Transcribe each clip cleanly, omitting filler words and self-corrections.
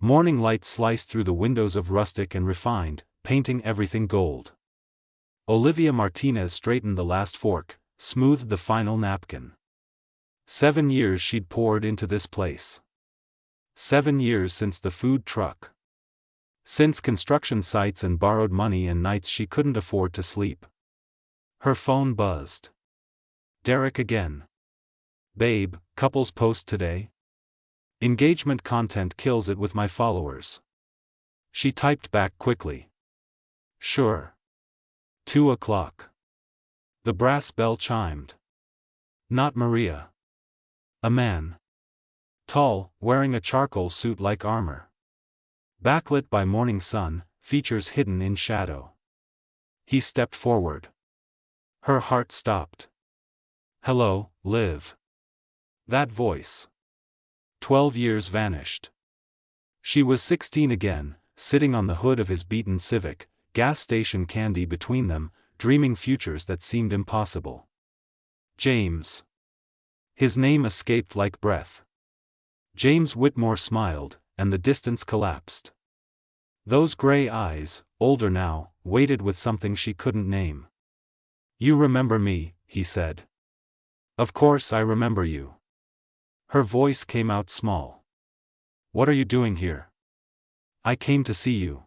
Morning light sliced through the windows of rustic and refined, painting everything gold. Olivia Martinez straightened the last fork, smoothed the final napkin. 7 years she'd poured into this place. 7 years since the food truck. Since construction sites and borrowed money and nights she couldn't afford to sleep. Her phone buzzed. Derek again. Babe, couples post today? Engagement content kills it with my followers. She typed back quickly. Sure. 2 o'clock. The brass bell chimed. Not Maria. A man. Tall, wearing a charcoal suit like armor. Backlit by morning sun, features hidden in shadow. He stepped forward. Her heart stopped. Hello, Liv. That voice. 12 years vanished. She was 16 again, sitting on the hood of his beaten Civic, gas station candy between them, dreaming futures that seemed impossible. James. His name escaped like breath. James Whitmore smiled, and the distance collapsed. Those gray eyes, older now, waited with something she couldn't name. You remember me, he said. Of course I remember you. Her voice came out small. What are you doing here? I came to see you.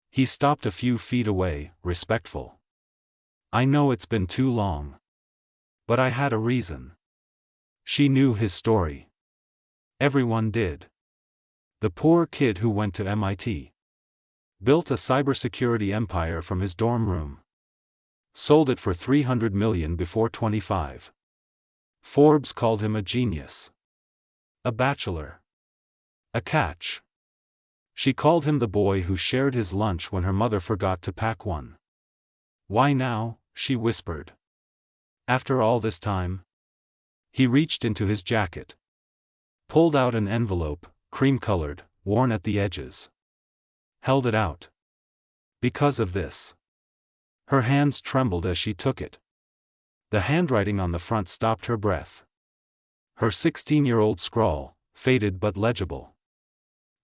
He stopped a few feet away, respectful. I know it's been too long. But I had a reason. She knew his story. Everyone did. The poor kid who went to MIT. Built a cybersecurity empire from his dorm room. Sold it for $300 million before 25. Forbes called him a genius. A bachelor. A catch. She called him the boy who shared his lunch when her mother forgot to pack one. Why now, she whispered. After all this time? He reached into his jacket. Pulled out an envelope, cream-colored, worn at the edges. Held it out. Because of this. Her hands trembled as she took it. The handwriting on the front stopped her breath. Her 16-year-old scrawl, faded but legible.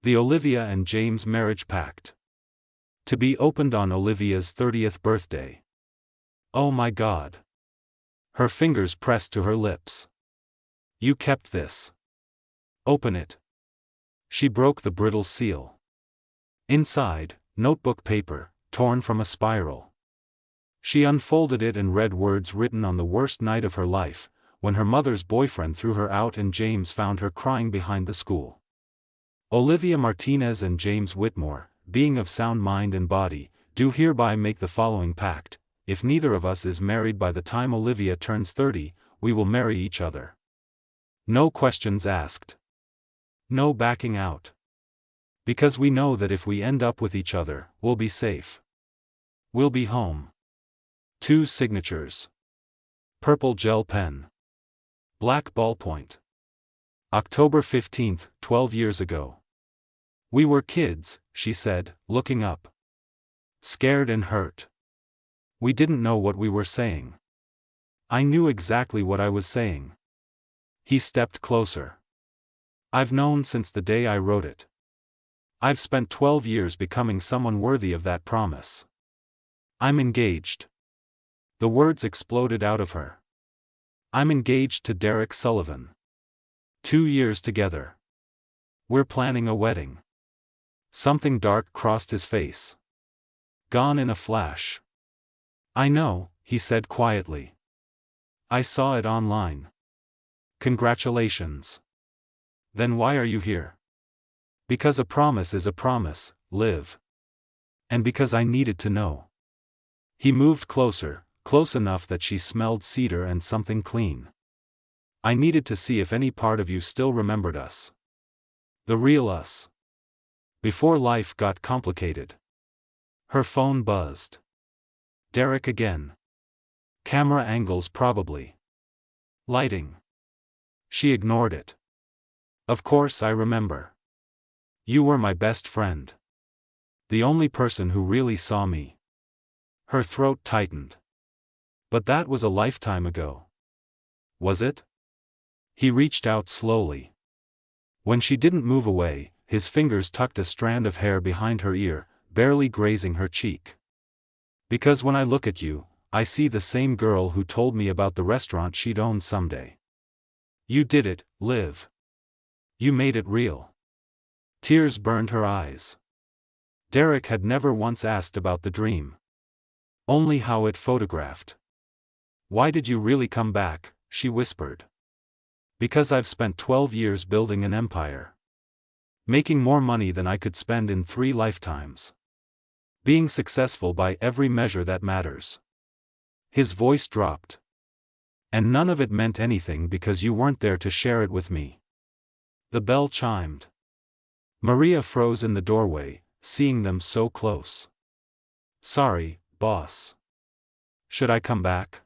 The Olivia and James marriage pact. To be opened on Olivia's 30th birthday. Oh my God. Her fingers pressed to her lips. You kept this. Open it. She broke the brittle seal. Inside, notebook paper, torn from a spiral. She unfolded it and read words written on the worst night of her life, when her mother's boyfriend threw her out and James found her crying behind the school. Olivia Martinez and James Whitmore, being of sound mind and body, do hereby make the following pact: if neither of us is married by the time Olivia turns 30, we will marry each other. No questions asked. No backing out. Because we know that if we end up with each other, we'll be safe. We'll be home. 2 signatures. Purple gel pen. Black ballpoint. October 15, 12 years ago. We were kids, she said, looking up. Scared and hurt. We didn't know what we were saying. I knew exactly what I was saying. He stepped closer. I've known since the day I wrote it. I've spent 12 years becoming someone worthy of that promise. I'm engaged. The words exploded out of her. I'm engaged to Derek Sullivan. 2 years together. We're planning a wedding. Something dark crossed his face. Gone in a flash. I know, he said quietly. I saw it online. Congratulations. Then why are you here? Because a promise is a promise, Liv. And because I needed to know. He moved closer, close enough that she smelled cedar and something clean. I needed to see if any part of you still remembered us. The real us. Before life got complicated. Her phone buzzed. Derek again. Camera angles probably. Lighting. She ignored it. Of course I remember. You were my best friend. The only person who really saw me. Her throat tightened. But that was a lifetime ago. Was it? He reached out slowly. When she didn't move away, his fingers tucked a strand of hair behind her ear, barely grazing her cheek. Because when I look at you, I see the same girl who told me about the restaurant she'd own someday. You did it, Liv. You made it real. Tears burned her eyes. Derek had never once asked about the dream. Only how it photographed. Why did you really come back? She whispered. Because I've spent 12 years building an empire. Making more money than I could spend in 3 lifetimes. Being successful by every measure that matters. His voice dropped. And none of it meant anything because you weren't there to share it with me. The bell chimed. Maria froze in the doorway, seeing them so close. Sorry, boss. Should I come back?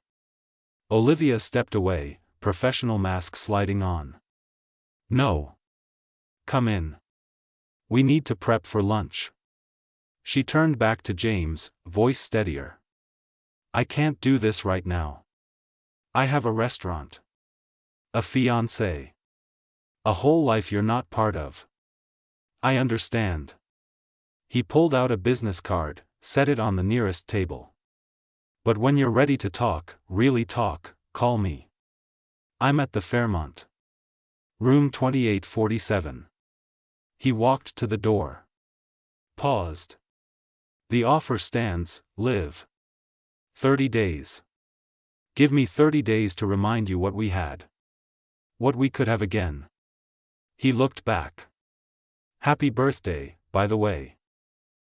Olivia stepped away, professional mask sliding on. No. Come in. We need to prep for lunch. She turned back to James, voice steadier. I can't do this right now. I have a restaurant. A fiancé. A whole life you're not part of. I understand. He pulled out a business card, set it on the nearest table. But when you're ready to talk, really talk, call me. I'm at the Fairmont. Room 2847. He walked to the door. Paused. The offer stands, Liv. 30 days. Give me 30 days to remind you what we had. What we could have again. He looked back. Happy birthday, by the way.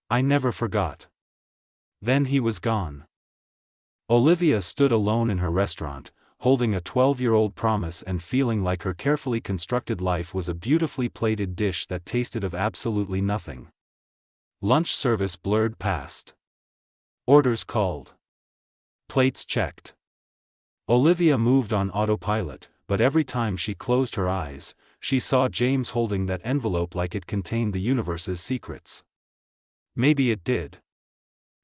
I never forgot. Then he was gone. Olivia stood alone in her restaurant, holding a 12-year-old promise and feeling like her carefully constructed life was a beautifully plated dish that tasted of absolutely nothing. Lunch service blurred past. Orders called. Plates checked. Olivia moved on autopilot, but every time she closed her eyes, she saw James holding that envelope like it contained the universe's secrets. Maybe it did.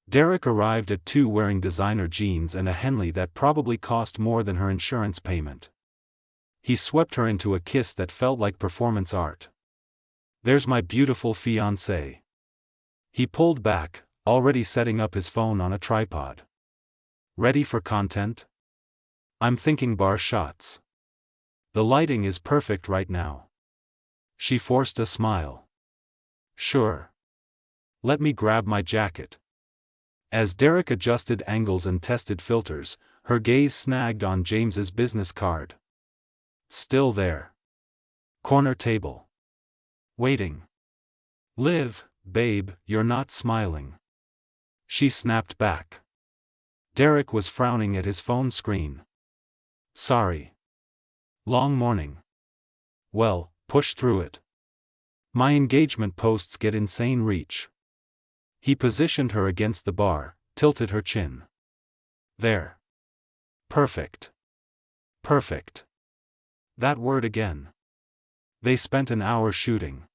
Derek arrived at 2 wearing designer jeans and a Henley that probably cost more than her insurance payment. He swept her into a kiss that felt like performance art. There's my beautiful fiancé. He pulled back, already setting up his phone on a tripod. Ready for content? I'm thinking bar shots. The lighting is perfect right now. She forced a smile. Sure. Let me grab my jacket. As Derek adjusted angles and tested filters, her gaze snagged on James's business card. Still there. Corner table. Waiting. Liv, babe, you're not smiling. She snapped back. Derek was frowning at his phone screen. Sorry. Long morning. Well, push through it. My engagement posts get insane reach. He positioned her against the bar, tilted her chin. There. Perfect. Perfect. That word again. They spent an hour shooting.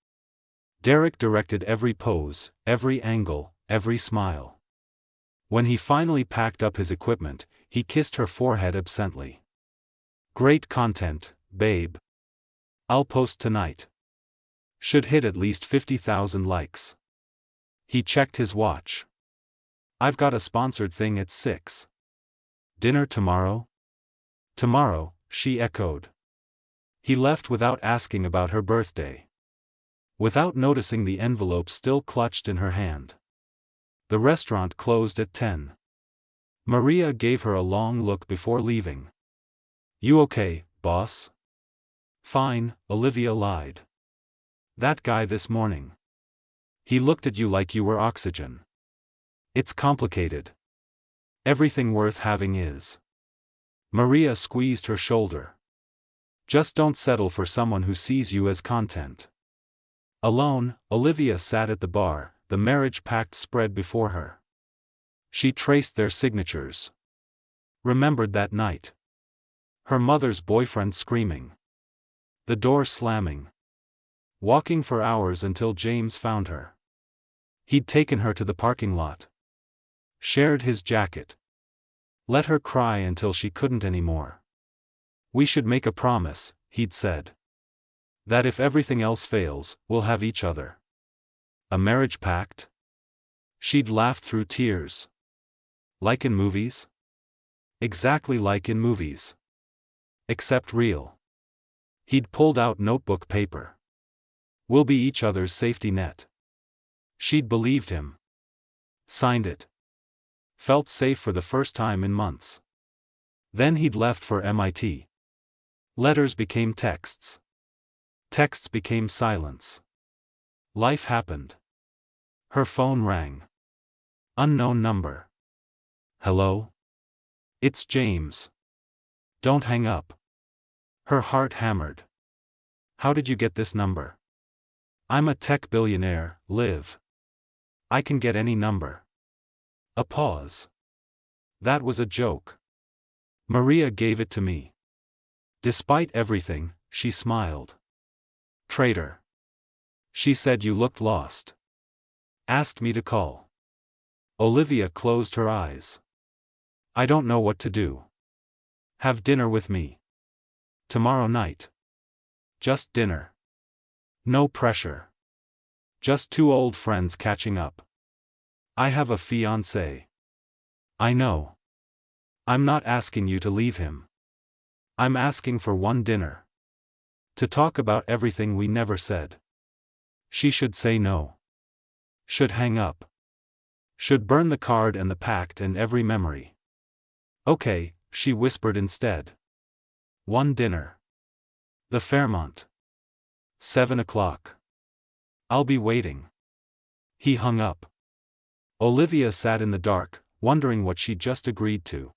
Derek directed every pose, every angle, every smile. When he finally packed up his equipment, he kissed her forehead absently. Great content, babe. I'll post tonight. Should hit at least 50,000 likes. He checked his watch. I've got a sponsored thing at 6. Dinner tomorrow? Tomorrow, she echoed. He left without asking about her birthday. Without noticing the envelope still clutched in her hand. The restaurant closed at 10. Maria gave her a long look before leaving. You okay, boss? Fine, Olivia lied. That guy this morning. He looked at you like you were oxygen. It's complicated. Everything worth having is. Maria squeezed her shoulder. Just don't settle for someone who sees you as content. Alone, Olivia sat at the bar, the marriage pact spread before her. She traced their signatures. Remembered that night. Her mother's boyfriend screaming. The door slamming. Walking for hours until James found her. He'd taken her to the parking lot. Shared his jacket. Let her cry until she couldn't anymore. We should make a promise, he'd said. That if everything else fails, we'll have each other. A marriage pact? She'd laughed through tears. Like in movies? Exactly like in movies. Except real. He'd pulled out notebook paper. We'll be each other's safety net. She'd believed him. Signed it. Felt safe for the first time in months. Then he'd left for MIT. Letters became texts. Texts became silence. Life happened. Her phone rang. Unknown number. Hello? It's James. Don't hang up. Her heart hammered. How did you get this number? I'm a tech billionaire, Liv. I can get any number. A pause. That was a joke. Maria gave it to me. Despite everything, she smiled. Traitor. She said you looked lost. Asked me to call. Olivia closed her eyes. I don't know what to do. Have dinner with me. Tomorrow night. Just dinner. No pressure. Just two old friends catching up. I have a fiancé. I know. I'm not asking you to leave him. I'm asking for one dinner. To talk about everything we never said. She should say no. Should hang up. Should burn the card and the pact and every memory. Okay, she whispered instead. One dinner. The Fairmont. 7 o'clock. I'll be waiting. He hung up. Olivia sat in the dark, wondering what she just agreed to.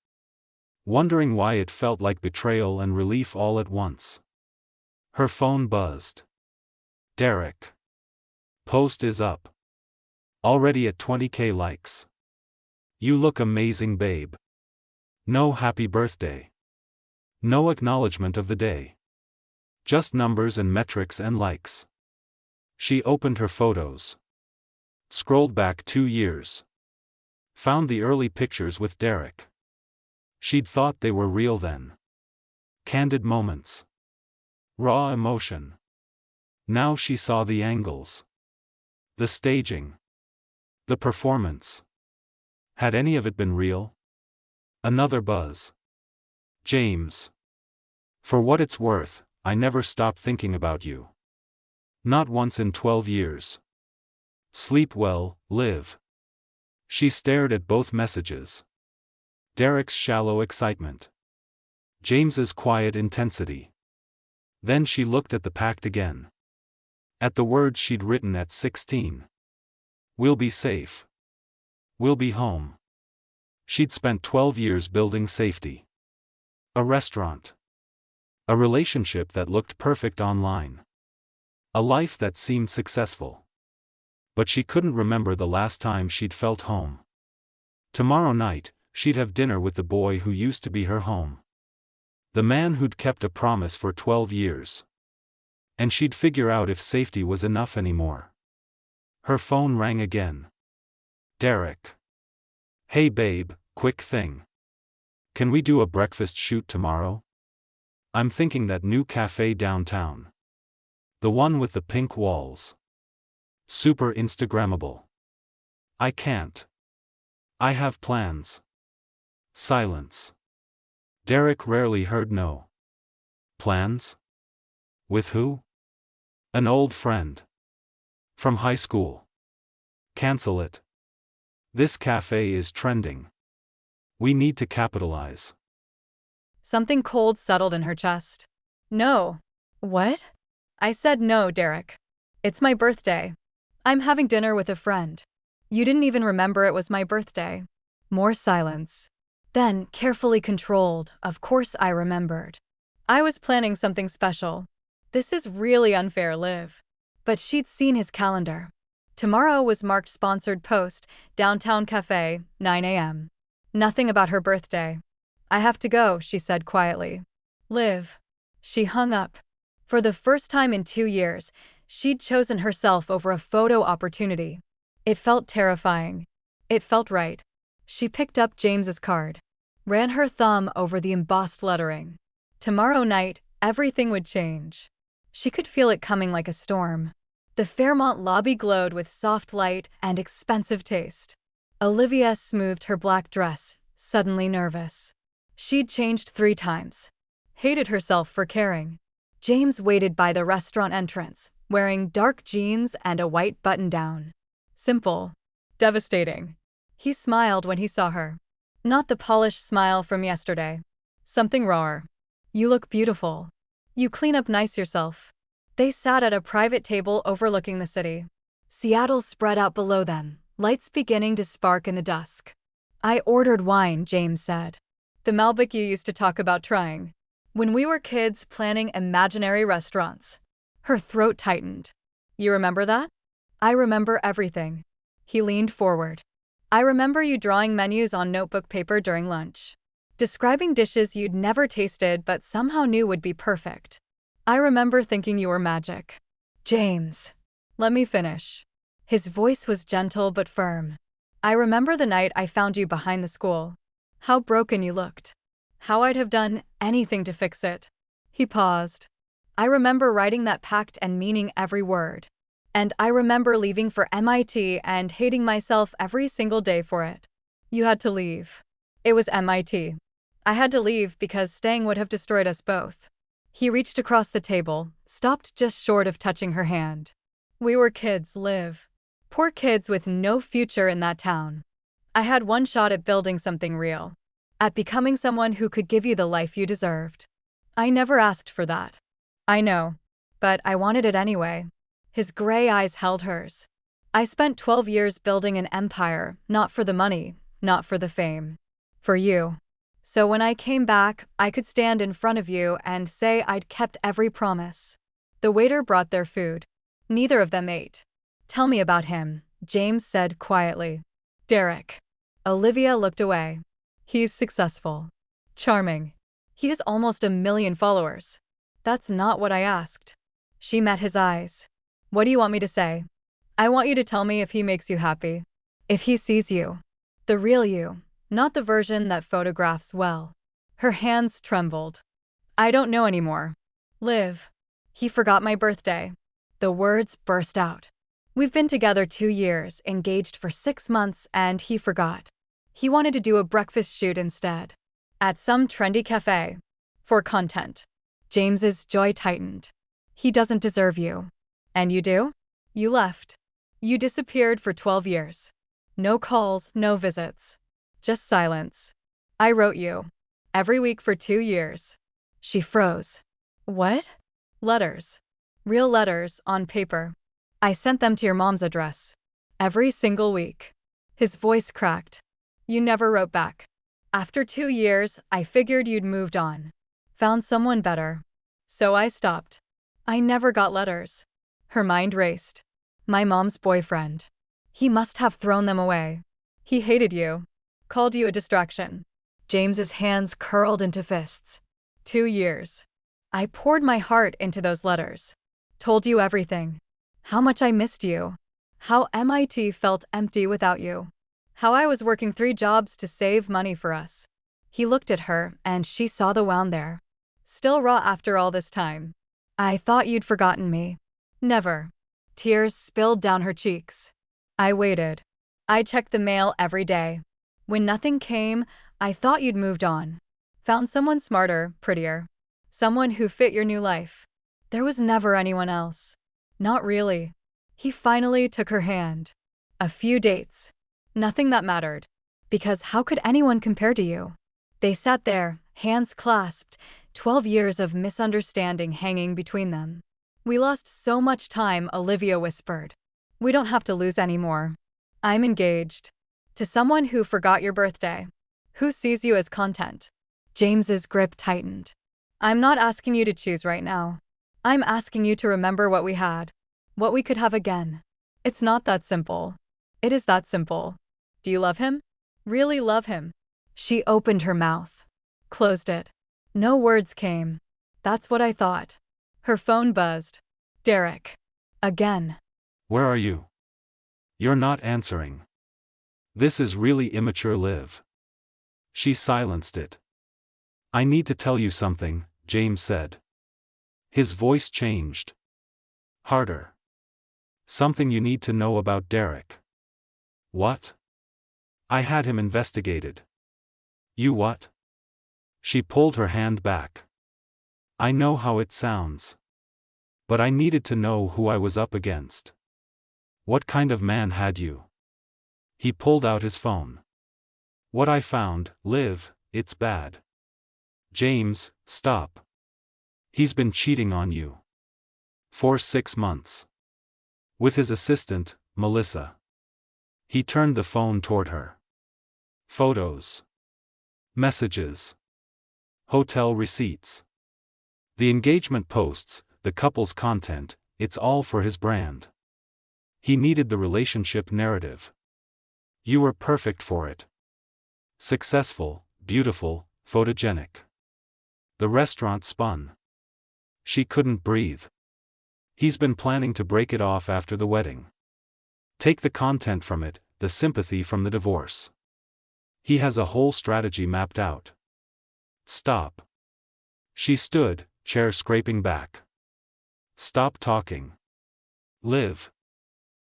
Wondering why it felt like betrayal and relief all at once. Her phone buzzed. Derek. Post is up. Already at 20,000 likes. You look amazing, babe. No happy birthday. No acknowledgement of the day. Just numbers and metrics and likes. She opened her photos. Scrolled back 2 years. Found the early pictures with Derek. She'd thought they were real then. Candid moments. Raw emotion. Now she saw the angles. The staging. The performance. Had any of it been real? Another buzz. James. For what it's worth, I never stopped thinking about you. Not once in 12 years. Sleep well, Liv. She stared at both messages. Derek's shallow excitement. James's quiet intensity. Then she looked at the pact again. At the words she'd written at 16. We'll be safe. We'll be home. She'd spent 12 years building safety. A restaurant. A relationship that looked perfect online. A life that seemed successful. But she couldn't remember the last time she'd felt home. Tomorrow night, she'd have dinner with the boy who used to be her home. The man who'd kept a promise for 12 years. And she'd figure out if safety was enough anymore. Her phone rang again. Derek. Hey babe, quick thing. Can we do a breakfast shoot tomorrow? I'm thinking that new cafe downtown. The one with the pink walls. Super Instagrammable. I can't. I have plans. Silence. Derek rarely heard no. Plans? With who? An old friend. From high school. Cancel it. This cafe is trending. We need to capitalize. Something cold settled in her chest. No. What? I said no, Derek. It's my birthday. I'm having dinner with a friend. You didn't even remember it was my birthday. More silence. Then, carefully controlled, of course I remembered. I was planning something special. This is really unfair, Liv. But she'd seen his calendar. Tomorrow was marked sponsored post, downtown cafe, 9 a.m. Nothing about her birthday. I have to go, she said quietly. Liv. She hung up. For the first time in 2 years, she'd chosen herself over a photo opportunity. It felt terrifying. It felt right. She picked up James's card. Ran her thumb over the embossed lettering. Tomorrow night, everything would change. She could feel it coming like a storm. The Fairmont lobby glowed with soft light and expensive taste. Olivia smoothed her black dress, suddenly nervous. She'd changed 3 times. Hated herself for caring. James waited by the restaurant entrance, wearing dark jeans and a white button-down. Simple. Devastating. He smiled when he saw her. Not the polished smile from yesterday. Something rawer. You look beautiful. You clean up nice yourself. They sat at a private table overlooking the city. Seattle spread out below them, lights beginning to spark in the dusk. I ordered wine, James said. The Malbec you used to talk about trying. When we were kids planning imaginary restaurants. Her throat tightened. You remember that? I remember everything. He leaned forward. I remember you drawing menus on notebook paper during lunch. Describing dishes you'd never tasted but somehow knew would be perfect. I remember thinking you were magic. James. Let me finish. His voice was gentle but firm. I remember the night I found you behind the school. How broken you looked. How I'd have done anything to fix it. He paused. I remember writing that pact and meaning every word. And I remember leaving for MIT and hating myself every single day for it. You had to leave. It was MIT. I had to leave because staying would have destroyed us both. He reached across the table, stopped just short of touching her hand. We were kids, Liv. Poor kids with no future in that town. I had one shot at building something real. At becoming someone who could give you the life you deserved. I never asked for that. I know. But I wanted it anyway. His gray eyes held hers. I spent 12 years building an empire, not for the money, not for the fame. For you. So when I came back, I could stand in front of you and say I'd kept every promise. The waiter brought their food. Neither of them ate. Tell me about him, James said quietly. Derek. Olivia looked away. He's successful. Charming. He has almost 1 million followers. That's not what I asked. She met his eyes. What do you want me to say? I want you to tell me if he makes you happy. If he sees you. The real you, not the version that photographs well. Her hands trembled. I don't know anymore. Liv. He forgot my birthday. The words burst out. We've been together 2 years, engaged for 6 months, and he forgot. He wanted to do a breakfast shoot instead. At some trendy cafe. For content. James's jaw tightened. He doesn't deserve you. And you do? You left. You disappeared for 12 years. No calls, no visits. Just silence. I wrote you. Every week for 2 years. She froze. What? Letters. Real letters, on paper. I sent them to your mom's address. Every single week. His voice cracked. You never wrote back. After 2 years, I figured you'd moved on. Found someone better. So I stopped. I never got letters. Her mind raced. My mom's boyfriend. He must have thrown them away. He hated you. Called you a distraction. James's hands curled into fists. 2 years. I poured my heart into those letters. Told you everything. How much I missed you. How MIT felt empty without you. How I was working 3 jobs to save money for us. He looked at her, and she saw the wound there. Still raw after all this time. I thought you'd forgotten me. Never. Tears spilled down her cheeks. I waited. I checked the mail every day. When nothing came, I thought you'd moved on. Found someone smarter, prettier. Someone who fit your new life. There was never anyone else. Not really. He finally took her hand. A few dates. Nothing that mattered. Because how could anyone compare to you? They sat there, hands clasped, 12 years of misunderstanding hanging between them. We lost so much time, Olivia whispered. We don't have to lose anymore. I'm engaged. To someone who forgot your birthday. Who sees you as content. James's grip tightened. I'm not asking you to choose right now. I'm asking you to remember what we had. What we could have again. It's not that simple. It is that simple. Do you love him? Really love him? She opened her mouth. Closed it. No words came. That's what I thought. Her phone buzzed. Derek. Again. Where are you? You're not answering. This is really immature, Liv. She silenced it. I need to tell you something, James said. His voice changed. Harder. Something you need to know about Derek. What? I had him investigated. You what? She pulled her hand back. I know how it sounds. But I needed to know who I was up against. What kind of man had you? He pulled out his phone. What I found, Liv, it's bad. James, stop. He's been cheating on you. For 6 months. With his assistant, Melissa. He turned the phone toward her. Photos. Messages. Hotel receipts. The engagement posts, the couple's content, it's all for his brand. He needed the relationship narrative. You were perfect for it. Successful, beautiful, photogenic. The restaurant spun. She couldn't breathe. He's been planning to break it off after the wedding. Take the content from it, the sympathy from the divorce. He has a whole strategy mapped out. Stop. She stood, chair scraping back. Stop talking. Liv.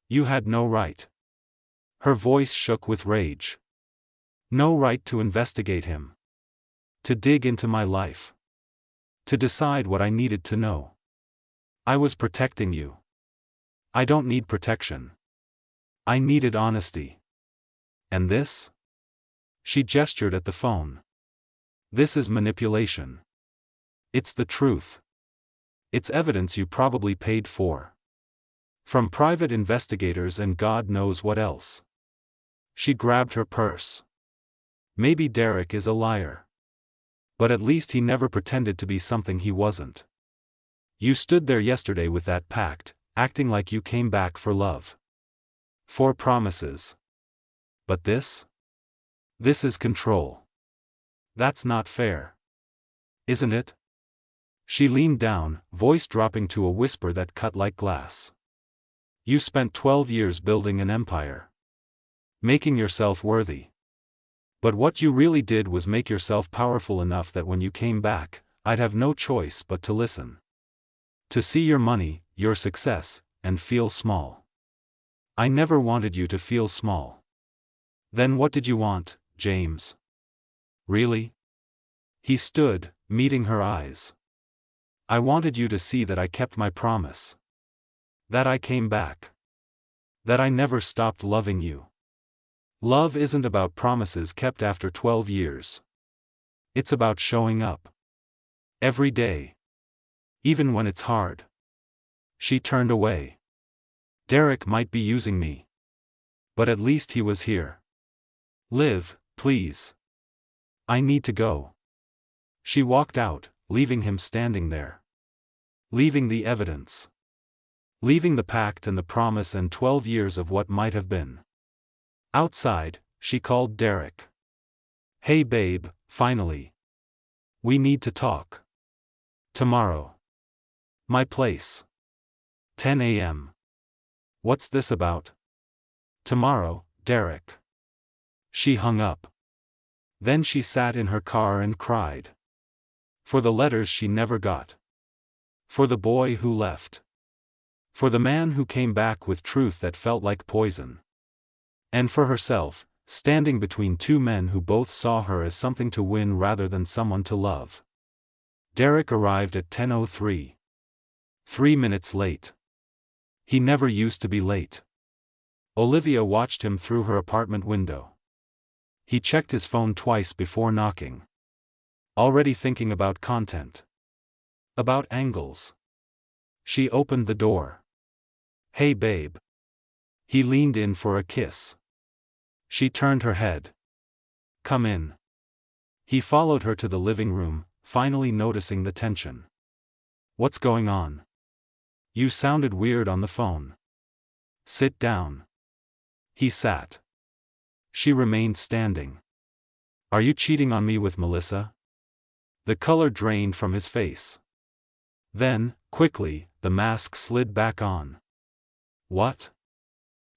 You had no right. Her voice shook with rage. No right to investigate him. To dig into my life. To decide what I needed to know. I was protecting you. I don't need protection. I needed honesty. And this? She gestured at the phone. This is manipulation. It's the truth. It's evidence you probably paid for. From private investigators and God knows what else. She grabbed her purse. Maybe Derek is a liar. But at least he never pretended to be something he wasn't. You stood there yesterday with that pact, acting like you came back for love. For promises. But this? This is control. That's not fair. Isn't it? She leaned down, voice dropping to a whisper that cut like glass. You spent 12 years building an empire. Making yourself worthy. But what you really did was make yourself powerful enough that when you came back, I'd have no choice but to listen. To see your money, your success, and feel small. I never wanted you to feel small. Then what did you want, James? Really? He stood, meeting her eyes. I wanted you to see that I kept my promise. That I came back. That I never stopped loving you. Love isn't about promises kept after 12 years. It's about showing up. Every day. Even when it's hard. She turned away. Derek might be using me. But at least he was here. Liv, please. I need to go. She walked out, leaving him standing there. Leaving the evidence. Leaving the pact and the promise and 12 years of what might have been. Outside, she called Derek. Hey babe, finally. We need to talk. Tomorrow. My place. 10 a.m. What's this about? Tomorrow, Derek. She hung up. Then she sat in her car and cried. For the letters she never got. For the boy who left. For the man who came back with truth that felt like poison. And for herself, standing between two men who both saw her as something to win rather than someone to love. Derek arrived at 10:03. 3 minutes late. He never used to be late. Olivia watched him through her apartment window. He checked his phone twice before knocking. Already thinking about content. About angles. She opened the door. Hey babe. He leaned in for a kiss. She turned her head. Come in. He followed her to the living room, finally noticing the tension. What's going on? You sounded weird on the phone. Sit down. He sat. She remained standing. Are you cheating on me with Melissa? The color drained from his face. Then, quickly, the mask slid back on. What?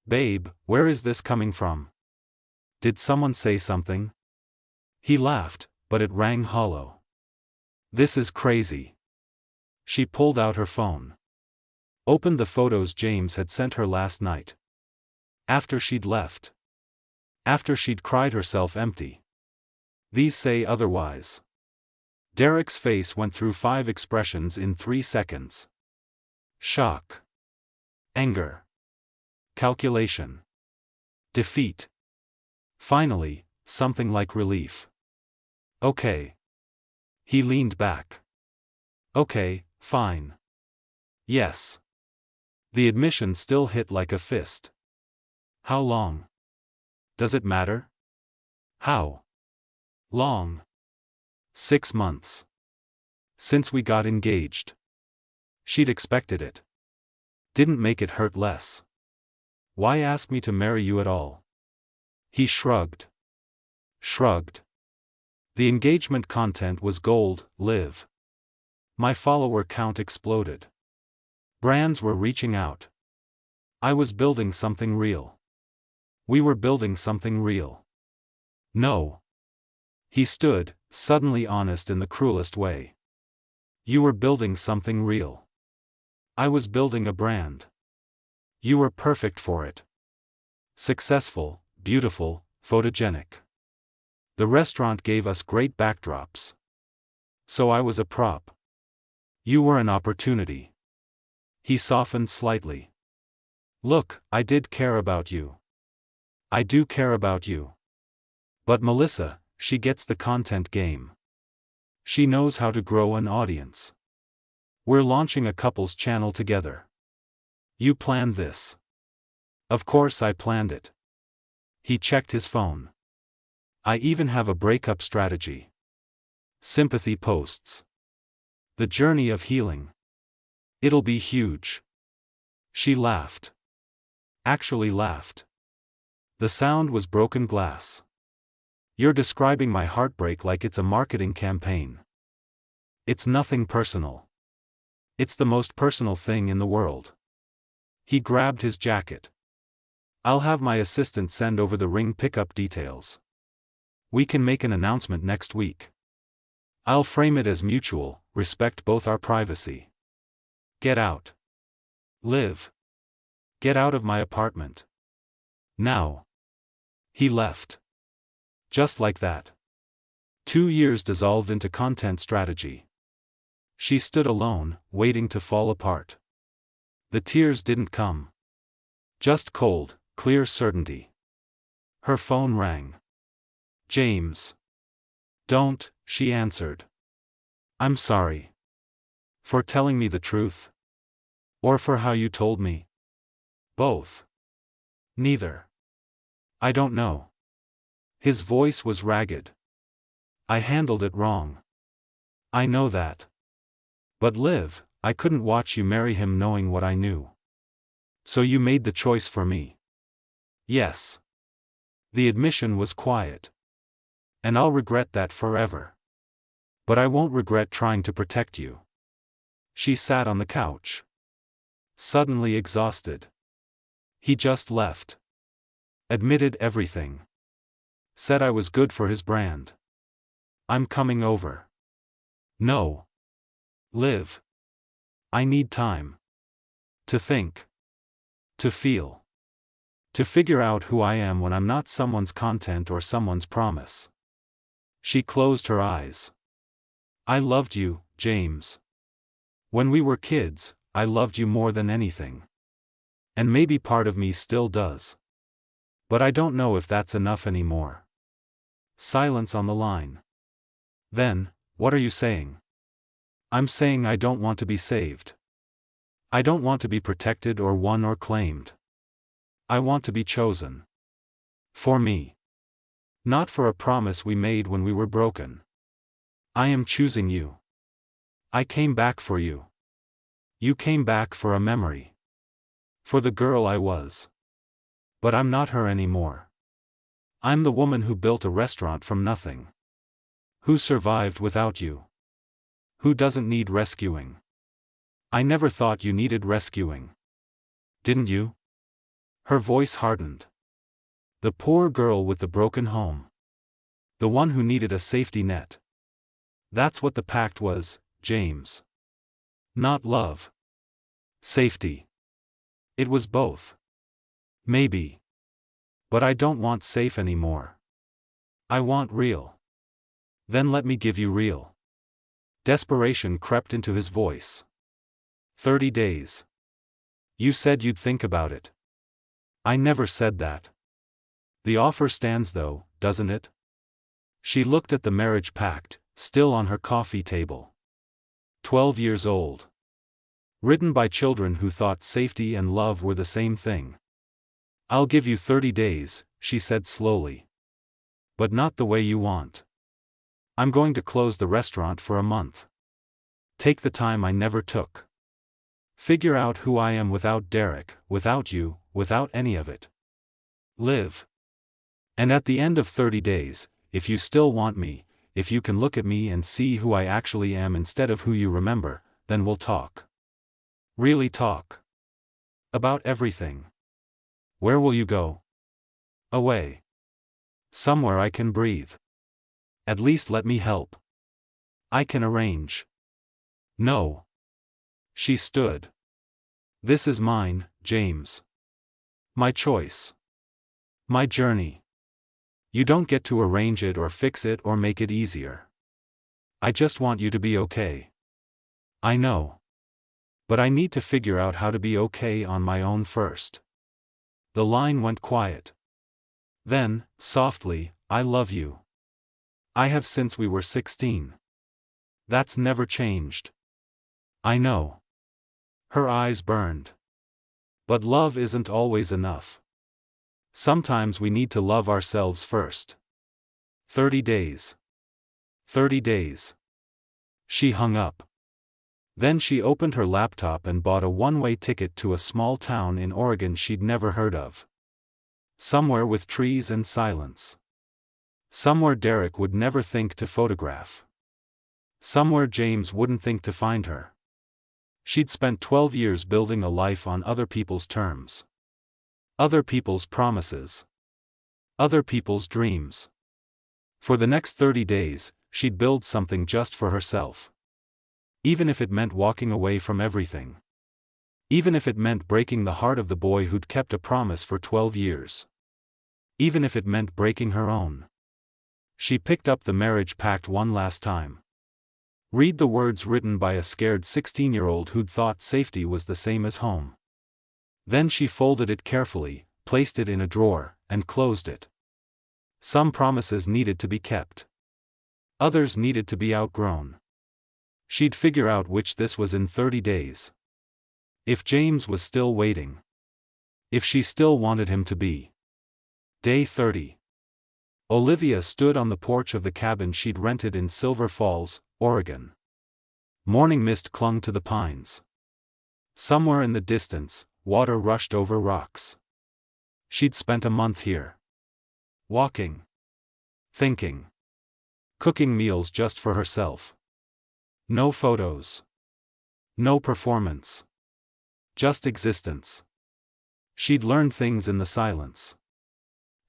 Babe, where is this coming from? Did someone say something? He laughed, but it rang hollow. This is crazy. She pulled out her phone. Opened the photos James had sent her last night. After she'd left. After she'd cried herself empty. These say otherwise. Derek's face went through 5 expressions in 3 seconds. Shock. Anger. Calculation. Defeat. Finally, something like relief. Okay. He leaned back. Okay, fine. Yes. The admission still hit like a fist. How long? Does it matter? How long? 6 months. Since we got engaged. She'd expected it. Didn't make it hurt less. Why ask me to marry you at all? He shrugged. Shrugged. The engagement content was gold, Liv. My follower count exploded. Brands were reaching out. I was building something real. We were building something real. No. He stood, suddenly honest in the cruelest way. You were building something real. I was building a brand. You were perfect for it. Successful, beautiful, photogenic. The restaurant gave us great backdrops. So I was a prop. You were an opportunity. He softened slightly. Look, I did care about you. I do care about you. But Melissa, she gets the content game. She knows how to grow an audience. We're launching a couples channel together. You planned this. Of course I planned it. He checked his phone. I even have a breakup strategy. Sympathy posts. The journey of healing. It'll be huge. She laughed. Actually laughed. The sound was broken glass. You're describing my heartbreak like it's a marketing campaign. It's nothing personal. It's the most personal thing in the world. He grabbed his jacket. I'll have my assistant send over the ring pickup details. We can make an announcement next week. I'll frame it as mutual, respect both our privacy. Get out. Liv. Get out of my apartment. Now. He left. Just like that. 2 years dissolved into content strategy. She stood alone, waiting to fall apart. The tears didn't come. Just cold, clear certainty. Her phone rang. James. Don't, she answered. I'm sorry. For telling me the truth? Or for how you told me? Both. Neither. I don't know. His voice was ragged. I handled it wrong. I know that. But Liv, I couldn't watch you marry him knowing what I knew. So you made the choice for me. Yes. The admission was quiet. And I'll regret that forever. But I won't regret trying to protect you. She sat on the couch. Suddenly exhausted. He just left. Admitted everything. Said I was good for his brand. I'm coming over. No. Liv. I need time. To think. To feel. To figure out who I am when I'm not someone's content or someone's promise. She closed her eyes. I loved you, James. When we were kids, I loved you more than anything. And maybe part of me still does. But I don't know if that's enough anymore. Silence on the line. Then, what are you saying? I'm saying I don't want to be saved. I don't want to be protected or won or claimed. I want to be chosen. For me. Not for a promise we made when we were broken. I am choosing you. I came back for you. You came back for a memory. For the girl I was. But I'm not her anymore. I'm the woman who built a restaurant from nothing. Who survived without you. Who doesn't need rescuing. I never thought you needed rescuing. Didn't you? Her voice hardened. The poor girl with the broken home. The one who needed a safety net. That's what the pact was, James. Not love. Safety. It was both. Maybe. But I don't want safe anymore. I want real. Then let me give you real. Desperation crept into his voice. 30 days. You said you'd think about it. I never said that. The offer stands though, doesn't it? She looked at the marriage pact, still on her coffee table. 12 years old. Written by children who thought safety and love were the same thing. I'll give you 30 days, she said slowly. But not the way you want. I'm going to close the restaurant for a month. Take the time I never took. Figure out who I am without Derek, without you, without any of it. Live. And at the end of 30 days, if you still want me, if you can look at me and see who I actually am instead of who you remember, then we'll talk. Really talk. About everything. Where will you go? Away. Somewhere I can breathe. At least let me help. I can arrange. No. She stood. This is mine, James. My choice. My journey. You don't get to arrange it or fix it or make it easier. I just want you to be okay. I know. But I need to figure out how to be okay on my own first. The line went quiet. Then, softly, I love you. I have since we were 16. That's never changed. I know. Her eyes burned. But love isn't always enough. Sometimes we need to love ourselves first. 30 days. 30 days. She hung up. Then she opened her laptop and bought a one-way ticket to a small town in Oregon she'd never heard of. Somewhere with trees and silence. Somewhere Derek would never think to photograph. Somewhere James wouldn't think to find her. She'd spent 12 years building a life on other people's terms. Other people's promises. Other people's dreams. For the next 30 days, she'd build something just for herself. Even if it meant walking away from everything. Even if it meant breaking the heart of the boy who'd kept a promise for 12 years. Even if it meant breaking her own. She picked up the marriage pact one last time. Read the words written by a scared 16-year-old who'd thought safety was the same as home. Then she folded it carefully, placed it in a drawer, and closed it. Some promises needed to be kept. Others needed to be outgrown. She'd figure out which this was in 30 days. If James was still waiting. If she still wanted him to be. Day 30. Olivia stood on the porch of the cabin she'd rented in Silver Falls, Oregon. Morning mist clung to the pines. Somewhere in the distance, water rushed over rocks. She'd spent a month here. Walking. Thinking. Cooking meals just for herself. No photos. No performance. Just existence. She'd learned things in the silence.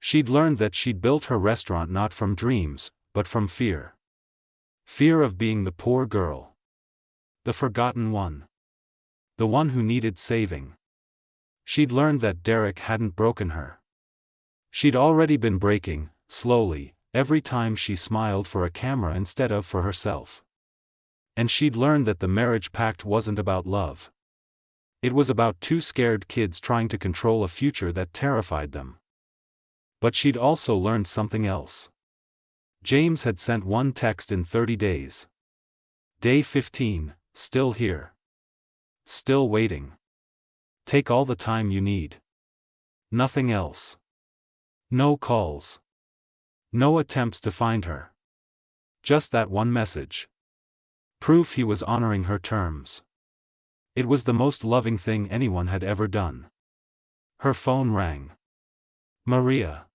She'd learned that she'd built her restaurant not from dreams, but from fear. Fear of being the poor girl. The forgotten one. The one who needed saving. She'd learned that Derek hadn't broken her. She'd already been breaking, slowly, every time she smiled for a camera instead of for herself. And she'd learned that the marriage pact wasn't about love. It was about two scared kids trying to control a future that terrified them. But she'd also learned something else. James had sent one text in 30 days. Day 15, still here. Still waiting. Take all the time you need. Nothing else. No calls. No attempts to find her. Just that one message. Proof he was honoring her terms. It was the most loving thing anyone had ever done. Her phone rang. Maria.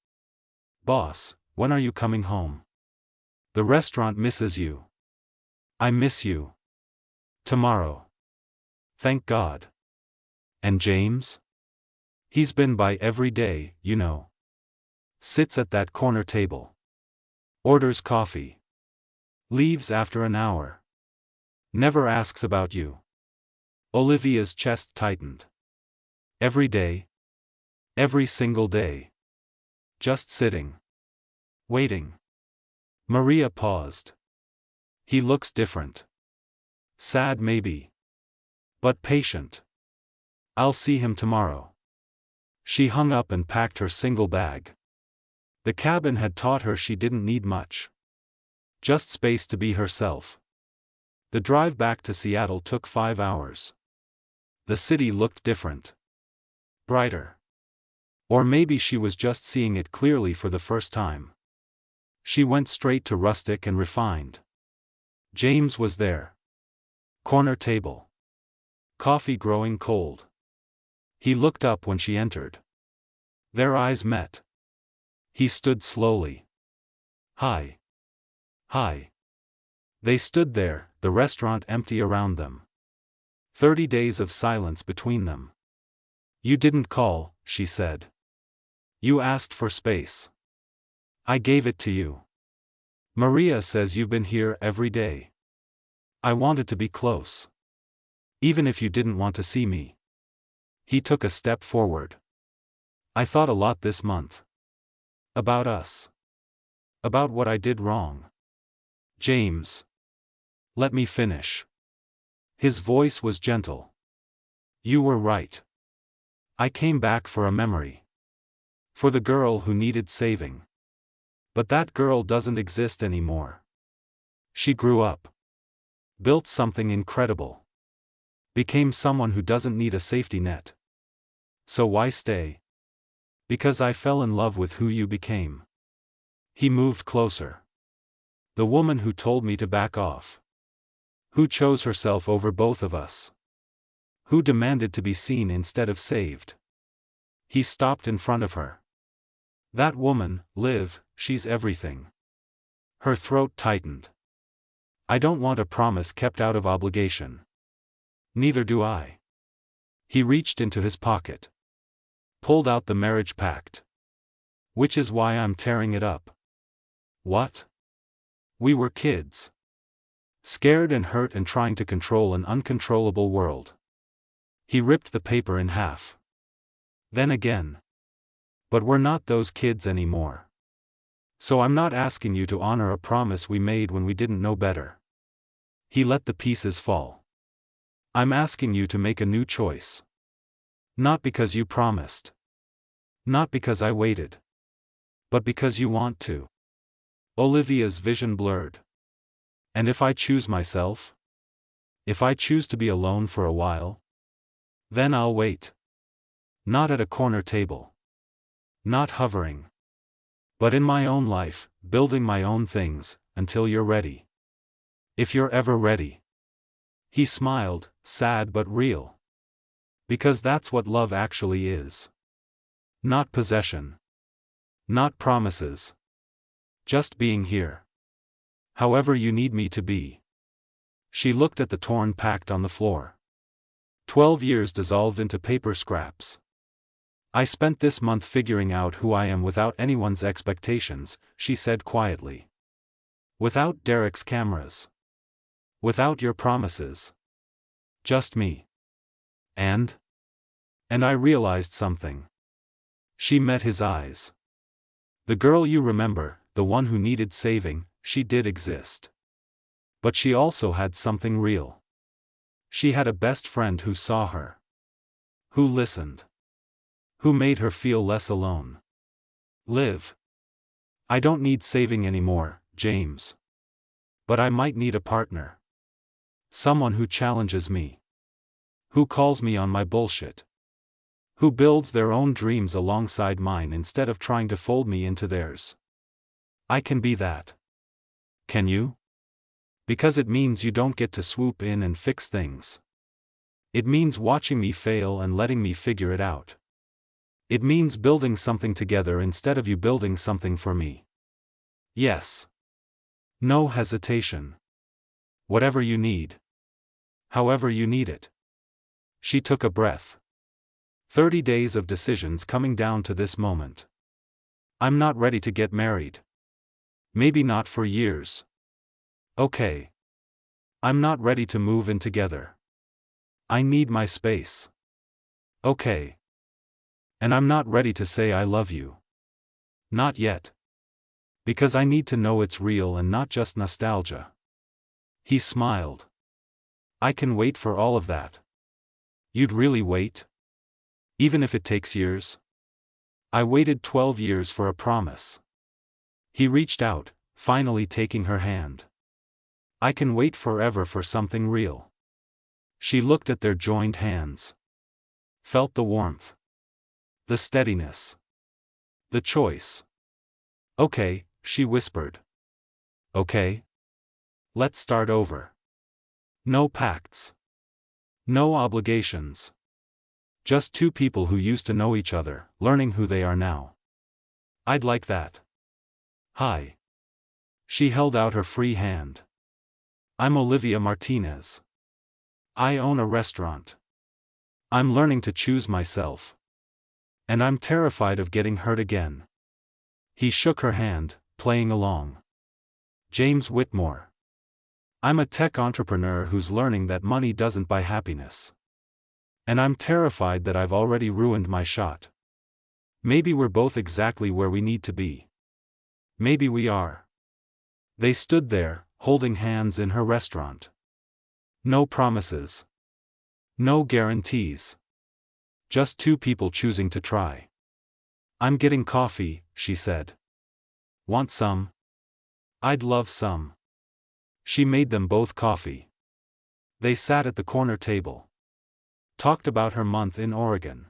Boss, when are you coming home? The restaurant misses you. I miss you. Tomorrow. Thank God. And James? He's been by every day, you know. Sits at that corner table. Orders coffee. Leaves after an hour. Never asks about you. Olivia's chest tightened. Every day. Every single day. Just sitting. Waiting. Maria paused. He looks different. Sad maybe. But patient. I'll see him tomorrow. She hung up and packed her single bag. The cabin had taught her she didn't need much. Just space to be herself. The drive back to Seattle took 5 hours. The city looked different. Brighter. Or maybe she was just seeing it clearly for the first time. She went straight to rustic and refined. James was there. Corner table. Coffee growing cold. He looked up when she entered. Their eyes met. He stood slowly. Hi. Hi. They stood there, the restaurant empty around them. 30 days of silence between them. You didn't call, she said. You asked for space. I gave it to you. Maria says you've been here every day. I wanted to be close. Even if you didn't want to see me. He took a step forward. I thought a lot this month. About us. About what I did wrong. James. Let me finish. His voice was gentle. You were right. I came back for a memory. For the girl who needed saving. But that girl doesn't exist anymore. She grew up. Built something incredible. Became someone who doesn't need a safety net. So why stay? Because I fell in love with who you became. He moved closer. The woman who told me to back off. Who chose herself over both of us. Who demanded to be seen instead of saved. He stopped in front of her. That woman, Liv, she's everything. Her throat tightened. I don't want a promise kept out of obligation. Neither do I. He reached into his pocket. Pulled out the marriage pact. Which is why I'm tearing it up. What? We were kids. Scared and hurt and trying to control an uncontrollable world. He ripped the paper in half. Then again. But we're not those kids anymore. So I'm not asking you to honor a promise we made when we didn't know better. He let the pieces fall. I'm asking you to make a new choice. Not because you promised. Not because I waited. But because you want to. Olivia's vision blurred. And if I choose myself? If I choose to be alone for a while? Then I'll wait. Not at a corner table. Not hovering. But in my own life, building my own things, until you're ready. If you're ever ready. He smiled, sad but real. Because that's what love actually is. Not possession. Not promises. Just being here. However you need me to be. She looked at the torn pact on the floor. 12 years dissolved into paper scraps. I spent this month figuring out who I am without anyone's expectations, she said quietly. Without Derek's cameras. Without your promises. Just me. And I realized something. She met his eyes. The girl you remember, the one who needed saving, she did exist. But she also had something real. She had a best friend who saw her. Who listened. Who made her feel less alone. Liv. I don't need saving anymore, James. But I might need a partner. Someone who challenges me. Who calls me on my bullshit. Who builds their own dreams alongside mine instead of trying to fold me into theirs. I can be that. Can you? Because it means you don't get to swoop in and fix things. It means watching me fail and letting me figure it out. It means building something together instead of you building something for me. Yes. No hesitation. Whatever you need. However you need it. She took a breath. 30 days of decisions coming down to this moment. I'm not ready to get married. Maybe not for years. Okay. I'm not ready to move in together. I need my space. Okay. And I'm not ready to say I love you. Not yet. Because I need to know it's real and not just nostalgia. He smiled. I can wait for all of that. You'd really wait? Even if it takes years? I waited 12 years for a promise. He reached out, finally taking her hand. I can wait forever for something real. She looked at their joined hands. Felt the warmth. The steadiness. The choice. Okay, she whispered. Okay? Let's start over. No pacts. No obligations. Just two people who used to know each other, learning who they are now. I'd like that. Hi. She held out her free hand. I'm Olivia Martinez. I own a restaurant. I'm learning to choose myself. And I'm terrified of getting hurt again. He shook her hand, playing along. James Whitmore. I'm a tech entrepreneur who's learning that money doesn't buy happiness. And I'm terrified that I've already ruined my shot. Maybe we're both exactly where we need to be. Maybe we are. They stood there, holding hands in her restaurant. No promises. No guarantees. Just two people choosing to try. I'm getting coffee, she said. Want some? I'd love some. She made them both coffee. They sat at the corner table. Talked about her month in Oregon.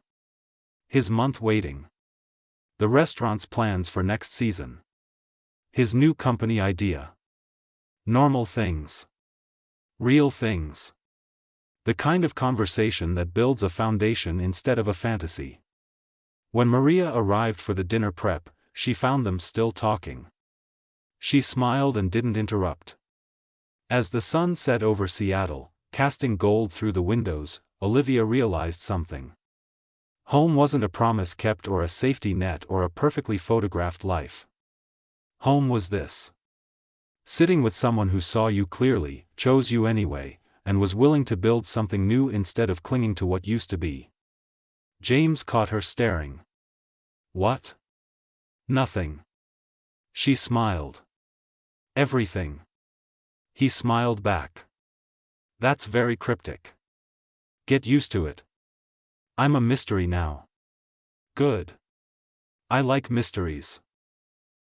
His month waiting. The restaurant's plans for next season. His new company idea. Normal things. Real things. The kind of conversation that builds a foundation instead of a fantasy. When Maria arrived for the dinner prep, she found them still talking. She smiled and didn't interrupt. As the sun set over Seattle, casting gold through the windows, Olivia realized something. Home wasn't a promise kept or a safety net or a perfectly photographed life. Home was this. Sitting with someone who saw you clearly, chose you anyway, and was willing to build something new instead of clinging to what used to be. James caught her staring. What? Nothing. She smiled. Everything. He smiled back. That's very cryptic. Get used to it. I'm a mystery now. Good. I like mysteries.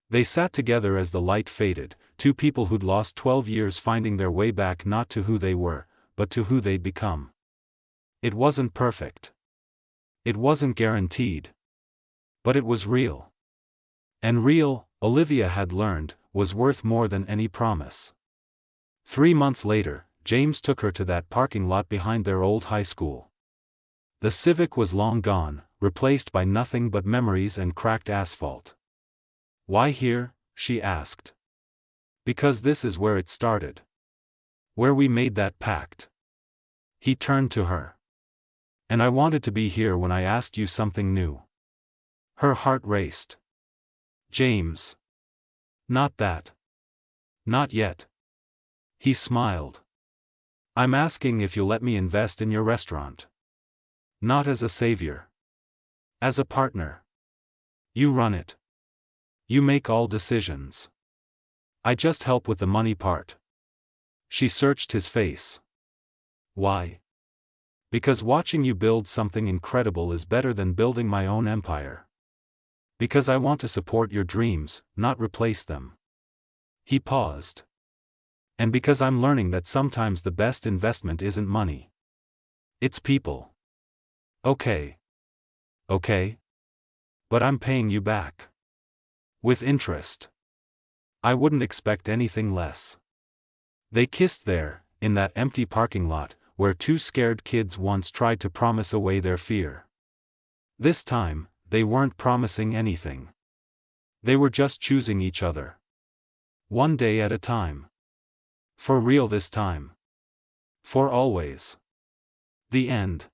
They sat together as the light faded, two people who'd lost 12 years finding their way back not to who they were, but to who they'd become. It wasn't perfect. It wasn't guaranteed. But it was real. And real, Olivia had learned, was worth more than any promise. 3 months later, James took her to that parking lot behind their old high school. The Civic was long gone, replaced by nothing but memories and cracked asphalt. Why here? She asked. Because this is where it started. Where we made that pact. He turned to her. And I wanted to be here when I asked you something new. Her heart raced. James. Not that. Not yet. He smiled. I'm asking if you'll let me invest in your restaurant. Not as a savior. As a partner. You run it. You make all decisions. I just help with the money part. She searched his face. Why? Because watching you build something incredible is better than building my own empire. Because I want to support your dreams, not replace them. He paused. And because I'm learning that sometimes the best investment isn't money. It's people. Okay. Okay. But I'm paying you back. With interest. I wouldn't expect anything less. They kissed there, in that empty parking lot, where two scared kids once tried to promise away their fear. This time, they weren't promising anything. They were just choosing each other. One day at a time. For real this time. For always. The end.